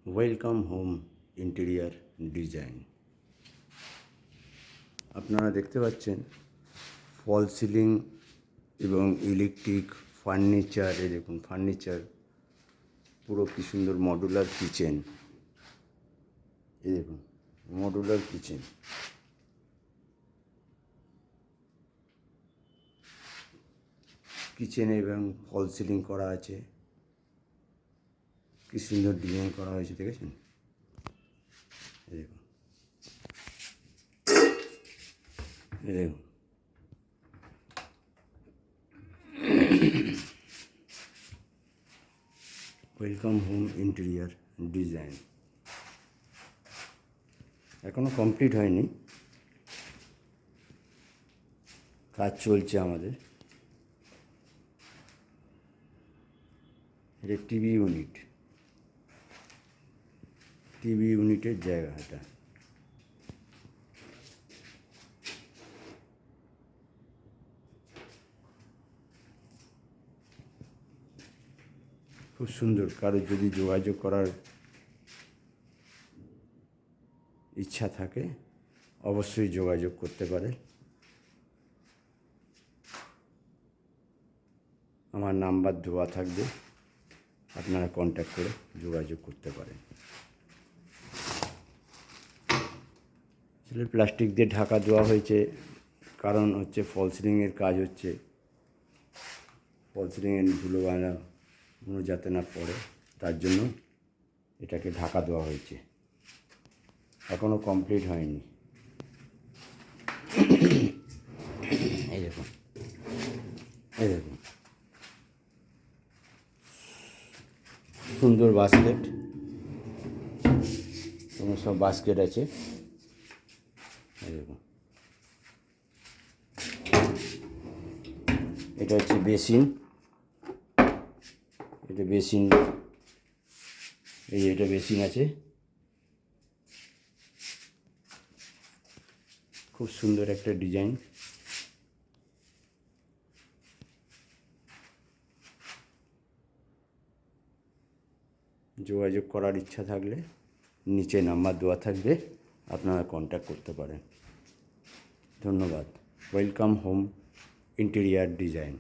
Welcome home interior design. আপনারা দেখতে পাচ্ছেন ফল সিলিং এবং ইলেকট্রিক ফার্নিচার। এই দেখুন ফার্নিচার পুরো কি সুন্দর মডুলার কিচেন। এই দেখুন মডুলার কিচেন, কিচেনে এবং ফল সিলিং করা আছে। কি সুন্দর ডিজাইন করা হয়েছে দেখেছেন। এই দেখুন, এই দেখুন ওয়েলকাম হোম ইন্টেরিয়ার ডিজাইন। এখনও কমপ্লিট হয়নি, কাজ চলছে আমাদের। এটা টিভি ইউনিটের জায়গা এটা। খুব সুন্দর। কারোর যদি যোগাযোগ করার ইচ্ছা থাকে অবশ্যই যোগাযোগ করতে পারে। আমার নাম্বার দেওয়া থাকবে, আপনারা কন্ট্যাক্ট করে যোগাযোগ করতে পারেন। আসলে প্লাস্টিক দিয়ে ঢাকা দেওয়া হয়েছে, কারণ হচ্ছে ফল সিলিংয়ের কাজ হচ্ছে। ফল সিলিংয়ের ধুলোবালিগুলো যাতে না পড়ে, তার জন্য এটাকে ঢাকা দেওয়া হয়েছে। এখনও কমপ্লিট হয়নি। এই দেখুন, এই দেখুন সুন্দর বাস্কেট, তোমার সব বাস্কেট আছে। এই দেখুন, এটা হচ্ছে বেসিন। এটা বেসিন, এটা বেসিন আছে। খুব সুন্দর একটা ডিজাইন। যোগাযোগ করার ইচ্ছা থাকলে নিচে নাম্বার দেওয়া থাকবে, আপনারা কন্ট্যাক্ট করতে পারেন। ধন্যবাদ। Welcome home interior design.